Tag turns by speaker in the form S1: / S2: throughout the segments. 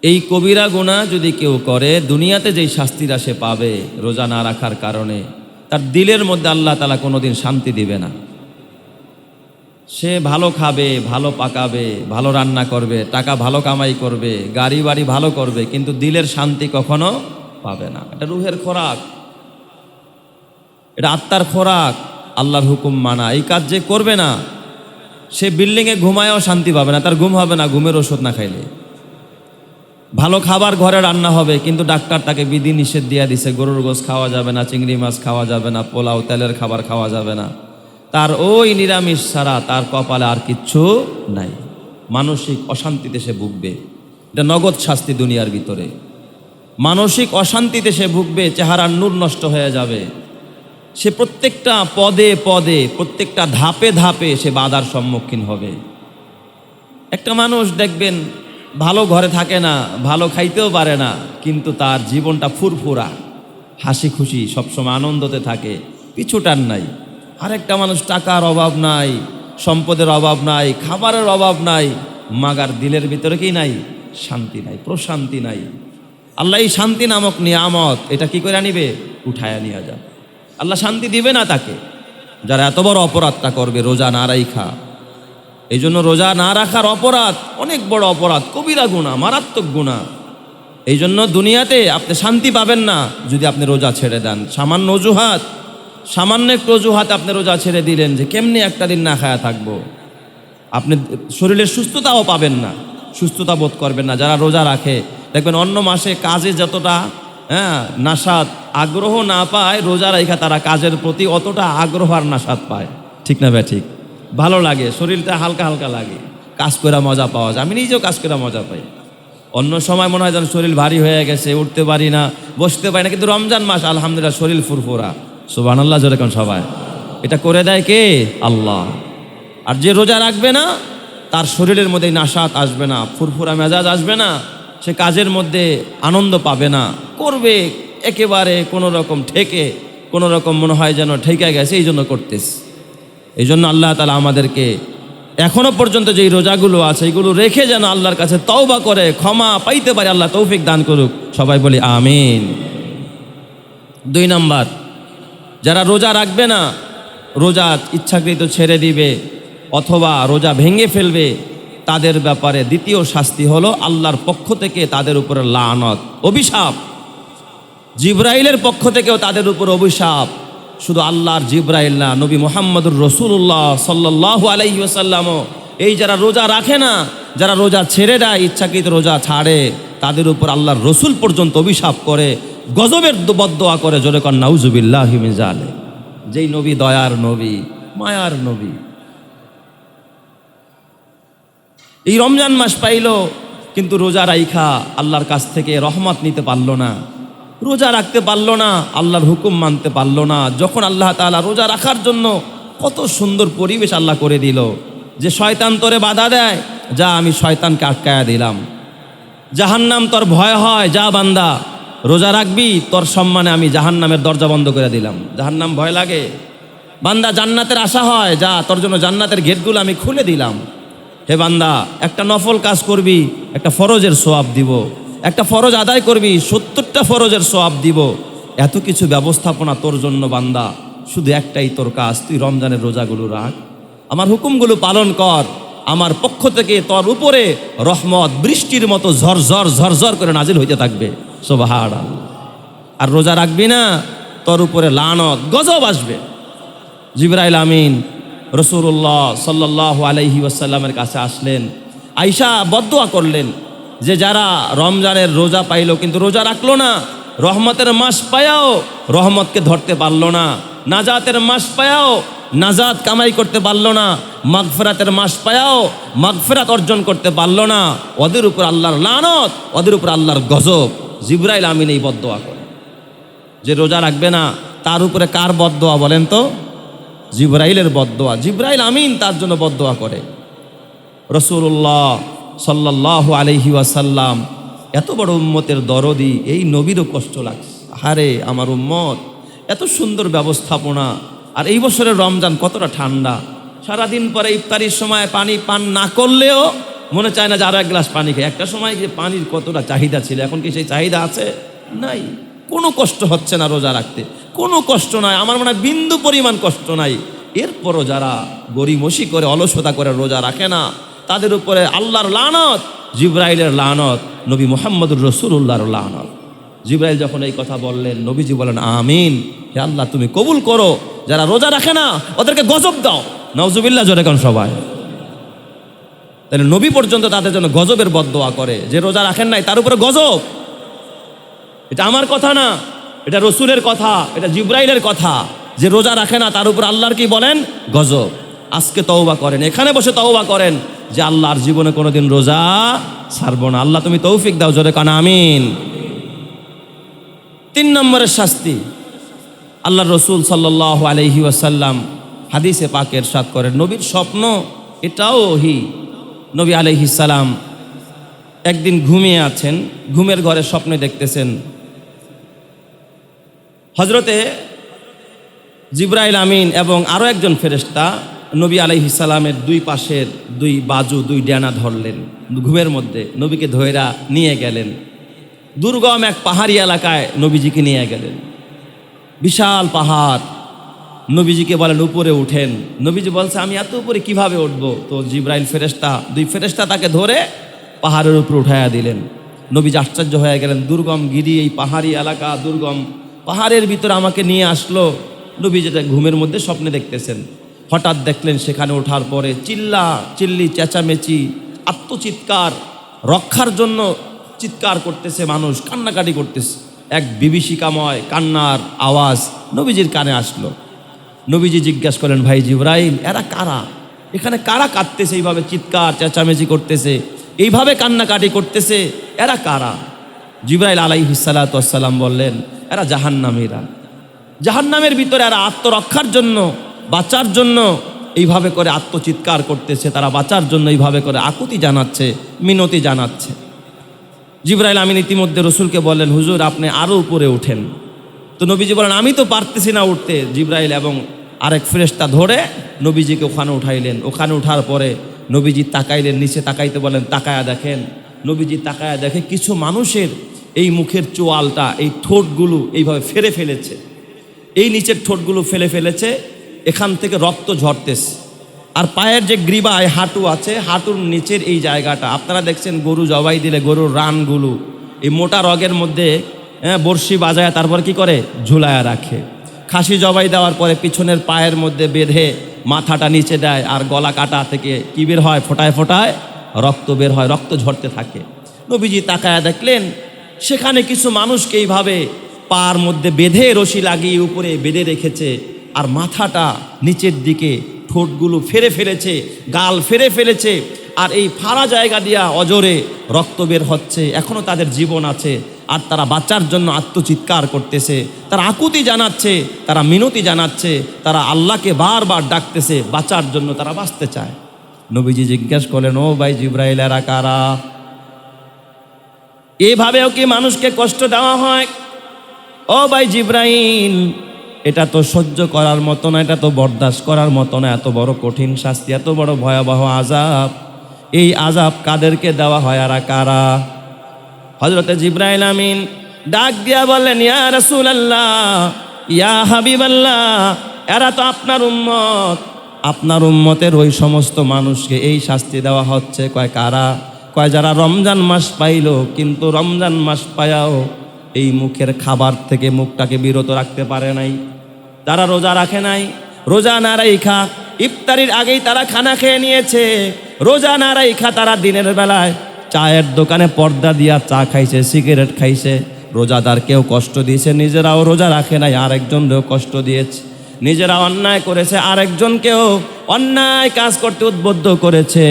S1: এই কবিরা গুনাহ যদি কেউ করে, দুনিয়াতে যেই শাস্তিটা সে পাবে রোজা না রাখার কারণে, তার দিলের মধ্যে আল্লাহ তাআলা কোনোদিন শান্তি দিবে না। সে ভালো খাবে, ভালো পাকাবে, ভালো রান্না করবে, টাকা ভালো কামাই করবে, গাড়ি বাড়ি ভালো করবে, কিন্তু দিলের শান্তি কখনো পাবে না। এটা রুহের খোরাক, এটা আত্মার খোরাক, আল্লাহর হুকুম মানা। এই কাজ যে করবে না, সে বিল্ডিংয়ে ঘুমায়ও শান্তি পাবে না, তার ঘুম হবে না ঘুমের ওষুধ না খাইলে। ভালো খাবার ঘরে রান্না হবে, কিন্তু ডাক্তার তাকে বিধি নিষেধ দিয়ে দিছে, গরুর গোশত খাওয়া যাবে না, চিংড়ি মাছ খাওয়া যাবে না, পোলাও তেলের খাবার খাওয়া যাবে না। তার ওই নিরামিষ ছাড়া তার কপালে আর কিচ্ছু নাই। মানসিক অশান্তিতে সে ভুগবে, এটা নগদ শাস্তি দুনিয়ার ভিতরে। মানসিক অশান্তিতে সে ভুগবে, চেহারার নূর নষ্ট হয়ে যাবে। সে প্রত্যেকটা পদে পদে, প্রত্যেকটা ধাপে ধাপে সে বাধার সম্মুখীন হবে। একটা মানুষ দেখবেন ভালো ঘরে থাকে না, ভালো খাইতেও পারে না, কিন্তু তার জীবনটা ফুরফুরা, হাসি খুশি, সবসময় আনন্দতে থাকে, পিছুটান নাই। আরেকটা মানুষ টাকার অভাব নাই, সম্পদের অভাব নাই, খাবারের অভাব নাই, মাগার দিলের ভিতরে কি নাই? শান্তি নাই, প্রশান্তি নাই। আল্লাহ এই শান্তি নামক নিয়ামত এটা কি করে আনিবে? উঠায়া নিয়ে যা। আল্লাহ শান্তি দিবে না তাকে, যারা এত বড় অপরাধটা করবে রোজা না রাখা। এই জন্য রোজা না রাখার অপরাধ অনেক বড় অপরাধ, কবিরা গুনাহ, মারাত্মক গুনাহ। এই জন্য দুনিয়াতে আপনি শান্তি পাবেন না যদি আপনি রোজা ছেড়ে দেন। সামান্য অজুহাত, সামান্য একটু অজুহাত আপনি রোজা ছেড়ে দিলেন যে কেমনি একটা দিন না খায়া থাকবো, আপনি শরীরের সুস্থতাও পাবেন না, সুস্থতা বোধ করবেন না। যারা রোজা রাখে দেখবেন অন্য মাসে কাজে যতটা নাশাত আগ্রহ না পায়, রোজা রাখা তারা কাজের প্রতি অতটা আগ্রহ আর নাশাত পায়। ঠিক না ভাই? ঠিক, ভালো লাগে, শরীরটা হালকা হালকা লাগে, কাজ করে মজা পাওয়া যায়। আমি নিজেও কাজ করে মজা পাই। অন্য সময় মনে হয় যেন শরীর ভারী হয়ে গেছে, উঠতে পারি না, বসতে পারি না, কিন্তু রমজান মাস আলহামদুলিল্লাহ শরীর ফুরফুরা। সুবহানাল্লাহ জোরে কোন সবাই। এটা করে দেয় কে? আল্লাহ। আর যে রোজা রাখবে না, তার শরীরের মধ্যে নাশাত আসবে না, ফুরফুরা মেজাজ আসবে না, সে কাজের মধ্যে আনন্দ পাবে না, করবে একেবারে কোনো রকম ঠেকে, কোনো রকম মনে হয় যেন ঠেকে গেছে, এই জন্য করতেছে। এই জন্য আল্লাহ তাআলা আমাদেরকে এখনো পর্যন্ত যেই রোজাগুলো আছে এগুলো রেখে যেন আল্লাহর কাছে তওবা করে ক্ষমা পাইতে পারে, আল্লাহ তৌফিক দান করুক। সবাই বলি আমিন। 2 নাম্বার, যারা রোজা রাখবে না, রোজা ইচ্ছাকৃত ছেড়ে দিবে অথবা রোজা ভেঙে ফেলবে, তাদের ব্যাপারে দ্বিতীয় শাস্তি হলো আল্লাহর পক্ষ থেকে তাদের উপরে লানত, অভিশাপ। জিবরাইলের পক্ষ থেকেও তাদের উপর অভিশাপ। শুধু আল্লাহর জিবরাইল না, নবী মুহাম্মদুর রাসূলুল্লাহ সাল্লাল্লাহু আলাইহি ওয়াসাল্লামও এই যারা রোজা রাখে না, যারা রোজা ছেড়ে দেয়, ইচ্ছাকৃত রোজা ছাড়ে, তাদের উপর আল্লাহর রসুল পর্যন্ত অভিশাপ করে, গজবের বদদোয়া করে। জোরে কর নাউজুবিল্লাহি মিন যালিক। যেই নবী দয়ার নবী, মায়ার নবী, এই রমজান মাস পাইল কিন্তু রোজা রাইখা আল্লাহর কাছ থেকে রহমত নিতে পারল না, রোজা রাখতে পারল না, আল্লাহর হুকুম মানতে পারল না। যখন আল্লাহ তাআলা রোজা রাখার জন্য কত সুন্দর পরিবেশ আল্লাহ করে দিল, যে শয়তান তোরে বাধা দেয়, যা আমি শয়তানকে আটকায়া দিলাম। জাহান্নাম তোর ভয় হয়, যা বান্দা রোজা রাখবি, তোর সম্মানে আমি জাহান্নামের দরজা বন্ধ করে দিলাম। জাহান্নাম ভয় লাগে, বান্দা জান্নাতের আশা হয়, যা তোর জন্য জান্নাতের গেটগুলো আমি খুলে দিলাম। হে বান্দা, একটা নফল কাজ করবি, একটা ফরজের সওয়াব দিব, একটা ফরজ আদায় করবি, 70টা ফরজের সওয়াব দিব। এত কিছু ব্যবস্থাপনা তোর জন্য বান্দা, শুধু একটাই তোর কাজ, তুই রমজানের রোজাগুলো রাখ, আমার হুকুমগুলো পালন কর, আমার পক্ষ থেকে তোর উপরে রহমত বৃষ্টির মতো ঝরঝর ঝরঝর করে নাজিল হইতে থাকবে। সুবহানাল্লাহ। আর রোজা রাখবি না, তোর উপরে লানত, গজব আসবে। জিবরাইল আমিন রাসূলুল্লাহ সাল্লাল্লাহু আলাইহি ওয়াসাল্লামের কাছে আসলেন, আয়েশা বদদোয়া করলেন যে যারা রমজানের রোজা পাইলো কিন্তু রোজা রাখলো না, রহমতের মাস পায়াও রহমতকে ধরতে পারলো না, নাজাতের মাস পায়াও নাজাত কামাই করতে পারলো না, মাগফিরাতের মাস পায়াও মাগফিরাত অর্জন করতে পারলো না, ওদের উপর আল্লাহর লানত, ওদের উপর আল্লাহর গজব। জিবরাইল আমিন এই বদদোয়া করে। যে রোজা রাখবে না তার উপরে কার বদদোয়া বলেন তো? জিবরাইলের বদদোয়া। জিবরাইল আমিন তার জন্য বদদোয়া করে। রাসূলুল্লাহ সাল্লাল্লাহু আলাইহি ওয়াসাল্লাম এত বড় উম্মতের দরদি, এই নবীরও কষ্ট লাগছে, আরে আমার উম্মত, এত সুন্দর ব্যবস্থাপনা। আর এই বছরের রমজান কতটা ঠান্ডা, সারাদিন পরে ইফতারির সময় পানি পান না করলেও মনে চায় না যে আরো এক গ্লাস পানি খাই। একটা সময় যে পানির কতটা চাহিদা ছিল, এখন কি সেই চাহিদা আছে? নাই। কোনো কষ্ট হচ্ছে না রোজা রাখতে, কোনো কষ্ট নাই, আমার মনে হয় বিন্দু পরিমাণ কষ্ট নাই। এরপরও যারা গরিমসি করে অলসতা করে রোজা রাখে না, তাদের উপরে আল্লাহর লানত, জিবরাইলের লানত, নবী মুহাম্মদুর রাসূলুল্লাহর লানত। জিবরাইল যখন এই কথা বললেন, নবীজি বলেন আমিন, হে আল্লাহ তুমি কবুল করো, যারা রোজা রাখে না ওদেরকে গজব দাও। নাউজুবিল্লাহ, জোরে কোন সবাই। তাহলে নবী পর্যন্ত তাদের জন্য গজবের বদদোয়া করে, যে রোজা রাখেন নাই তার উপরে গজব। এটা আমার কথা না, এটা রসুলের কথা, এটা জিবরাইলের কথা। যে রোজা রাখে না তার উপর আল্লাহর কি বলেন? গজব। আজকে তওবা করেন, এখানে বসে তওবা করেন যে আল্লাহর জীবনে কোনোদিন রোজা ছাড়বো না। আল্লাহ তুমি তৌফিক দাও, জোরে কান আমিন। 3 নম্বরের শাস্তি, আল্লাহর রসুল সাল্লাল্লাহু আলাইহি ওয়াসাল্লাম হাদিসে পাকে ইরশাদ করেন, নবীর স্বপ্ন এটাও ওহী। নবী আলাইহিস সালাম একদিন ঘুমিয়ে আছেন, ঘুমের ঘরে স্বপ্নে দেখতেছেন হজরতে জিবরাইল আমিন এবং আরও একজন ফেরেশতা নবী আলাইহিস সালামের 2 পাশের 2 বাজু 2 ডানা ধরলেন, ঘুমের মধ্যে নবীকে ধইরা নিয়ে গেলেন। দুর্গম এক পাহাড়ি এলাকায় নবীজিকে নিয়ে গেলেন, বিশাল পাহাড়। নবীজিকে বলেন উপরে উঠেন। নবীজি বলছে আমি এত উপরে কিভাবে উঠবো? তো জিবরাইল ফেরেশতা, 2 ফেরেশতা তাকে ধরে পাহাড়ের উপর উঠাইয়া দিলেন। নবীজি আশ্চর্য হয়ে গেলেন, দুর্গম গিরি, এই পাহাড়ি এলাকা, দুর্গম পাহাড়ের ভিতরে আমাকে নিয়ে আসলো। নবীজি যেটা ঘুমের মধ্যে স্বপ্নে দেখতেছেন, হঠাৎ দেখলেন সেখানে ওঠার পরে চিল্লি চেঁচামেচি, আত্মচিৎকার, রক্ষার জন্য চিৎকার করতেছে মানুষ, কান্নাকাটি করতেছে। এক বিভীষিকাময় কান্নার আওয়াজ নবীজির কানে আসলো। নবীজি জিজ্ঞাসা করেন, ভাই জিবরাইল, এরা কারা? এখানে কারা কাঁদতেছে, এইভাবে চিৎকার চেঁচামেচি করতেছে, এইভাবে কান্নাকাটি করতেছে, এরা কারা? জিবরাইল আলাইহিস সালাতু ওয়াস সালাম বললেন, এরা জাহান্নামীরা। জাহান্নামের ভিতরে এরা আত্মরক্ষার জন্য, বাঁচার জন্য এইভাবে করে আত্মচিৎকার করতেছে, তারা বাঁচার জন্য এইভাবে করে আকুতি জানাচ্ছে, মিনতি জানাচ্ছে। জিবরাইল আমিন ইতিমধ্যে রসুলকে বললেন, হুজুর আপনি আরও উপরে উঠেন। তো নবীজি বলেন আমি তো পারতেছি না উঠতে। জিবরাইল এবং আরেক ফেরেশতা ধরে নবীজিকে ওখানে উঠাইলেন। ওখানে উঠার পরে নবীজি তাকাইলেন, নিচে তাকাইতে বলেন, তাকায়া দেখেন। নবীজি তাকায়া দেখে কিছু মানুষের এই মুখের চোয়ালটা, এই ঠোঁটগুলো এইভাবে ফেলে ফেলেছে, এই নিচের ঠোঁটগুলো ফেলে ফেলেছে, এখান থেকে রক্ত ঝরতেছে। আর পায়ের যে গ্রীবায় হাঁটু আছে, হাঁটুর নিচের এই জায়গাটা আপনারা দেখছেন গরু জবাই দিলে গরুর রানগুলো এই মোটা রগের মধ্যে বড়শি বাজায় তারপর কি করে ঝুলায়া রাখে। খাসি জবাই দেওয়ার পরে পিছনের পায়ের মধ্যে বেঁধে মাথাটা নিচে দেয়, আর গলা কাটা থেকে কি বের হয়? ফোটায় ফোটায় রক্ত বের হয়, রক্ত ঝরতে থাকে। নবীজি তাকায়া দেখলেন সেখানে কিছু মানুষকে এইভাবে পার মধ্যে বেঁধে রশি লাগিয়ে উপরে বেঁধে রেখেছে, আর মাথাটা নিচের দিকে, ঠোঁটগুলো ফেরে ফেলেছে, গাল ফেরে ফেলেছে, আর এই ফাড়া জায়গা দিয়া অজরে রক্ত বের হচ্ছে। এখনও তাদের জীবন আছে, আর তারা বাঁচার জন্য আত্মচিৎকার করতেছে, তারা আকুতি জানাচ্ছে, তারা মিনতি জানাচ্ছে, তারা আল্লাহকে বারবার ডাকতেছে, বাঁচার জন্য তারা বাঁচতে চায়। নবীজি জিজ্ঞাসা করলেন, ও ভাই জিবরাইল, এরা কারা? এভাবেও কি মানুষকে কষ্ট দেওয়া হয়? ও ভাই জিবরাইল, এটা তো সহ্য করার মতো না, এটা তো বরদাস্ত করার মতো না। এত বড় কঠিন শাস্তি, এত বড় ভয়াবহ আযাব, এই আযাব কাদেরকে দেওয়া হয়, আর কারা? হযরতে জিবরাইল আমিন ডাক দিয়া বললেন, ইয়া রাসূলুল্লাহ, ইয়া হাবিবাল্লাহ, এরা তো আপনার উম্মত, আপনার উম্মতের ওই সমস্ত মানুষকে এই শাস্তি দেওয়া হচ্ছে। কয় কারা? কয় যারা রমজান মাস পাইল, কিন্তু রমজান মাস পায়াও এই মুখের খাবার থেকে মুখটাকে বিরত রাখতে পারে নাই, তারা রোজা রাখে নাই। রোজা না রাইখা ইফতারির আগেই তারা খানা খেয়ে নিয়েছে। রোজা না রাইখা তারা দিনের বেলায় চায়ের দোকানে পর্দা দিয়া চা খাইছে, সিগারেট খাইছে। রোজাদারকেও কষ্ট দিয়েছে, নিজেরাও রোজা রাখে নাই, আরেকজনকেও কষ্ট দিয়েছে। নিজেরা অন্যায় করেছে, আরেকজনকেও অন্যায় কাজ করতে উদ্বুদ্ধ করেছে।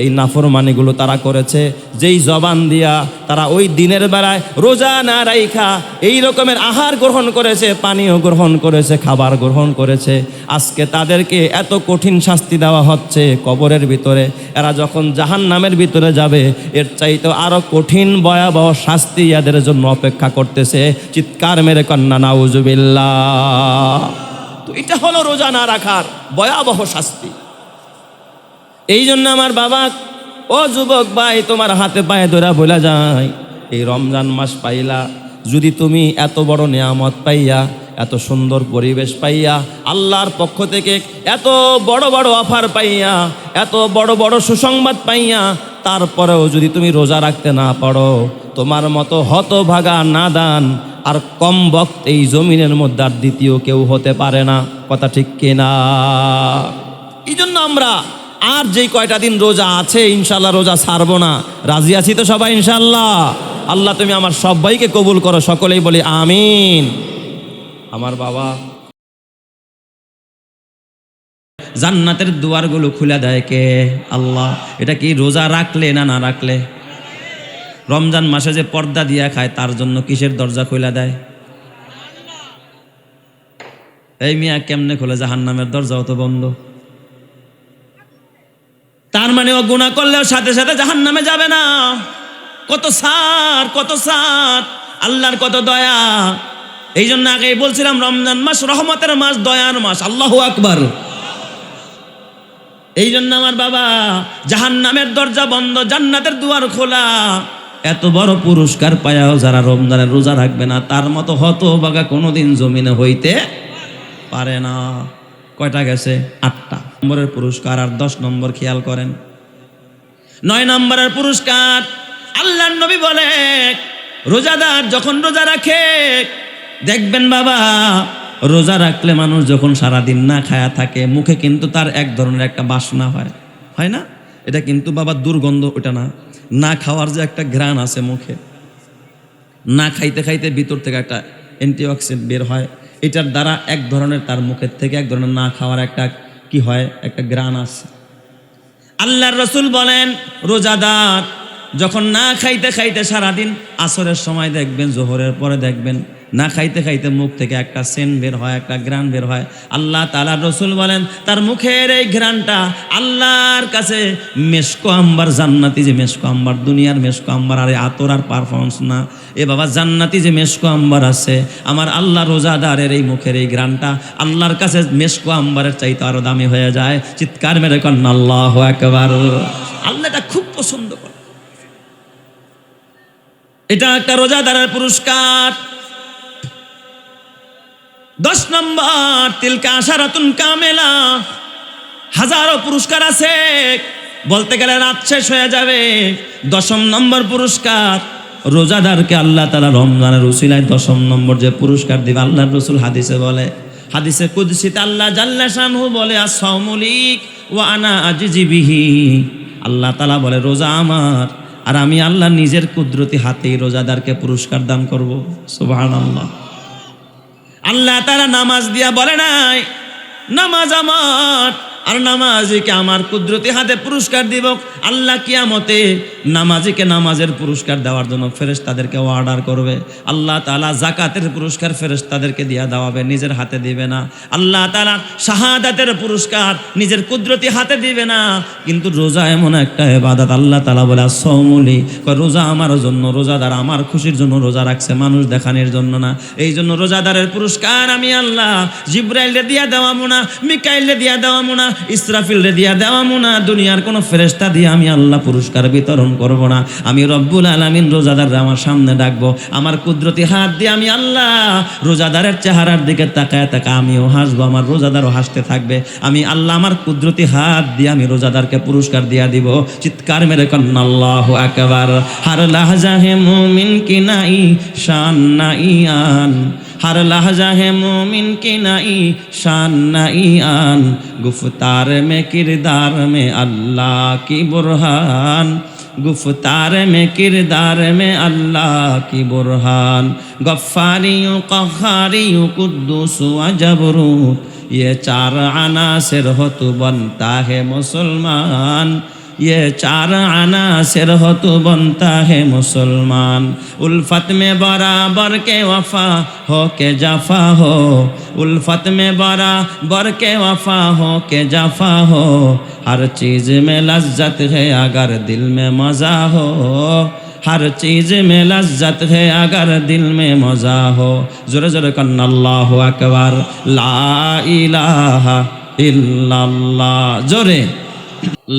S1: এই নাফরমানিগুলো তারা করেছে, যেই জবান দিয়া তারা ওই দিনের বেলায় রোজা না রাইখা এই রকমের আহার গ্রহণ করেছে, পানীয় গ্রহণ করেছে, খাবার গ্রহণ করেছে। আজকে তাদেরকে এত কঠিন শাস্তি দেওয়া হচ্ছে কবরের ভিতরে। এরা যখন জাহান্নামের ভিতরে যাবে, এর চাইতে আরো কঠিন ভয়াবহ শাস্তি এদের জন্য অপেক্ষা করতেছে। চিৎকার মেরে কন্যা নাউজুবিল্লাহ। তো এটা হলো রোজা না রাখার ভয়াবহ শাস্তি। এই জন্য আমার বাবা ও যুবক ভাই, তোমার হাতে পায়ে ধরা বলা যায়, এই রমজান মাস পাইলা, যদি তুমি এত বড় নিয়ামত পাইয়া, এত সুন্দর পরিবেশ পাইয়া, আল্লাহর পক্ষ থেকে এত বড় বড় অফার পাইয়া, এত বড় বড় সুসংবাদ পাইয়া, তারপরেও যদি তুমি রোজা রাখতে না পারো, তোমার মতো হতভাগা নাদান আর কম বক্ত এই জমিনের মধ্যে আর দ্বিতীয় কেউ হতে পারে না। কথা ঠিক কিনা? এই জন্য আমরা আর যেই কয়টা দিন রোজা আছে ইনশাল্লাহ রোজা ছাড়বো না। রাজি আছি তো সবাই ইনশাল্লাহ? আল্লাহ তুমি আমার সবাইকে কবুল করো, সকলেই বলি আমিন। আমার বাবা জান্নাতের দুয়ারগুলো খুলে দেয় কে? আল্লাহ। এটা কি রোজা রাখলে না না রাখলে? রমজান মাসে যে পর্দা দিয়া খায় তার জন্য কিসের দরজা খুলে দেয়? এই মিয়া কেমনে খুলে? জাহান্নামের দরজাও তো বন্ধ। তার মানে ও গুনাহ করলেও সাথে সাথে জাহান্নামে যাবে না। কত সার, কত সার, আল্লাহর কত দয়া। এই জন্য আগেই বলছিলাম রমজান মাস রহমতের মাস, দয়ার মাস। আল্লাহু আকবার। এই জন্য আমার বাবা জাহান্নামের দরজা বন্ধ, জান্নাতের দুয়ার খোলা। এত বড় পুরস্কার পায়াও যারা রমজানের রোজা রাখবে না, তার মতো হতভাগা কোনোদিন জমিনে হইতে পারে না। কয়টা গেছে? 8টা নম্বরের পুরস্কার। আর 10 নম্বর খেয়াল করেন, 9 নম্বরের পুরস্কার। আল্লাহর নবী বলে রোজাদার যখন রোজা রাখে, দেখবেন বাবা রোজা রাখলে মানুষ যখন সারাদিন না খায়া থাকে, মুখে কিন্তু তার এক ধরনের একটা বাসনা হয়, হয় না? এটা কিন্তু বাবা দুর্গন্ধ, ওটা না। না খাওয়ার যে একটা ঘ্রাণ আছে মুখে, না খাইতে খাইতে ভিতর থেকে একটা অ্যান্টিঅক্সিডেন্ট বের হয়, এটার দ্বারা এক ধরনের তার মুখের থেকে এক ধরনের না খাওয়ার একটা কি হয়, একটা ঘ্রাণ আছে। আল্লাহর রাসূল বলেন রোজাদার যখন না খাইতে খাইতে সারাদিন, আসরের সময় দেখবেন, জোহরের পরে দেখবেন, না খাইতে খাইতে মুখ থেকে একটা সেন্ট বের হয়, একটা ঘ্রাণ বের হয়। আল্লাহ তাআলার রাসূল বলেন তার মুখের এই ঘ্রাণটা আল্লাহর কাছে মেশকো আম্বার, জান্নাতি যে মেশকো আম্বার, দুনিয়ার মেশকো আম্বার আর আতর আর পারফরমেন্স না, এ বাবা জান্নাতি যে মেশকো আম্বার আছে, আমার আল্লাহ রোজাদারের এই মুখের এই ঘ্রাণটা আল্লাহর কাছে মেশকো আম্বারের চাইতে আরো দামি হয়ে যায়। চিৎকার মেরে কন্যা আল্লাহু আকবার। আল্লাহ এটা খুব পছন্দ করে। এটা একটা রোজাদারের পুরস্কার। 10 নম্বর, তিলকা আশারাতুন কামেলা। হাজারো পুরস্কার আছে, বলতে গেলে রাত শেষ হয়ে যাবে। 10ম নম্বর পুরস্কার, রোজাদারকে আল্লাহ তাআলা রমজানের উসিলায় 10ম নম্বর যে পুরস্কার দিবে, আল্লাহর রাসূল হাদিসে বলে, হাদিসে কুদসিতে আল্লাহ জাল্লা শানহু বলে আস-সাওমু লিক ওয়া আনা আজজি বিহি। আল্লাহ তাআলা বলে রোজা আমার, আর আমি আল্লাহ নিজের কুদরতি হাতেই রোজাদারকে পুরস্কার দান করব। সুবহানাল্লাহ। আল্লাহ তাআলা নামাজ দিয়া বলে নাই নামাজ আমার, আর নামাজিকে আমার কুদরতি হাতে পুরস্কার দিব। আল্লাহ কিয়ামতে নামাজিকে নামাজের পুরস্কার দেওয়ার জন্য ফেরেশতাদেরকে অর্ডার করবে। আল্লাহ তাআলা যাকাতের পুরস্কার ফেরেশতাদেরকে দিয়া দেওয়াবে, নিজের হাতে দিবে না। আল্লাহ তাআলা শাহাদাতের পুরস্কার নিজের কুদরতি হাতে দিবে না। কিন্তু রোজা এমন একটা ইবাদত, আল্লাহ তাআলা বলে আস-সাওমুলি, রোজা আমার জন্য, রোজাদার আমার খুশির জন্য রোজা রাখছে, মানুষ দেখানোর জন্য না। এই জন্য রোজাদারের পুরস্কার আমি আল্লাহ জিবরাইলকে দিয়া দেওয়ামু না, মিকাইলকে দিয়া দেওয়ামু না, ইসরাফিলকে দিয়া দেওয়ামু না, দুনিয়ার কোনো ফেরেশতা দিয়ে আমি আল্লাহ পুরস্কার বিতরণ করব না। আমি রব্বুল আলামিন রোজাদাররা আমার সামনে ডাকবো, আমার কুদরতি হাত দিয়ে আমি আল্লাহ রোজাদারের চেহারার দিকে তাকায় তাকায় আমিও হাসবো, আমার রোজাদারও হাসতে থাকবে। আমি আল্লাহ আমার কুদরতি হাত দিয়ে আমি রোজাদারকে পুরস্কার দিয়া দিব। চিৎকার মেরে কন্না আল্লাহু আকবার। হার লাহজা হে মুমিন কি নাই শান নাই আন, हर लहजा है मोमिन की नई शान नई आन, गुफ्तार में किरदार में अल्लाह की बुरहान, गुफ्तार में किरदार में अल्लाह की बुरहान, गफ्फारियों क़हारियों कुद्दूस व जबरूत, ये 4 अनासिर हो तो बनता है मुसलमान, ये 4 अनासिर हो तो बनता है मुसलमान। उल्फत में बराबर के वफा हो के जफा हो, उल्फत में बराबर के वफा हो के जफा हो, हर चीज़ में लज्जत है अगर दिल में मज़ा हो, हर चीज़ में लज्जत है अगर दिल में मज़ा हो। ज़ोरे ज़ोरे कन्ना अल्लाहु अकबर। ला इलाहा इल्लल्लाह, ज़ोरे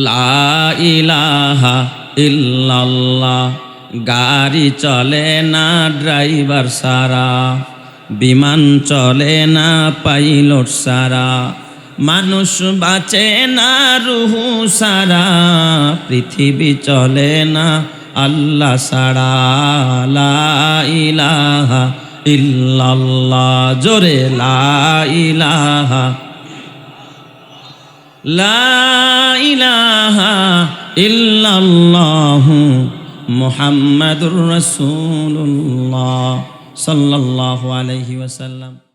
S2: লা ইলাহা ইল্লাল্লাহ। গাড়ি চলে না ড্রাইভার সারা, বিমান চলে না পাইলট সারা, মানুষ বাঁচে না রুহু সারা, পৃথিবী চলে না আল্লাহ সারা। লা ইলাহা ইল্লাল্লাহ, জোরে লা ইলাহা, লা ইলাহা ইল্লাল্লাহু মুহাম্মাদুর রাসূলুল্লাহ সাল্লাল্লাহু আলাইহি ওয়াসাল্লাম।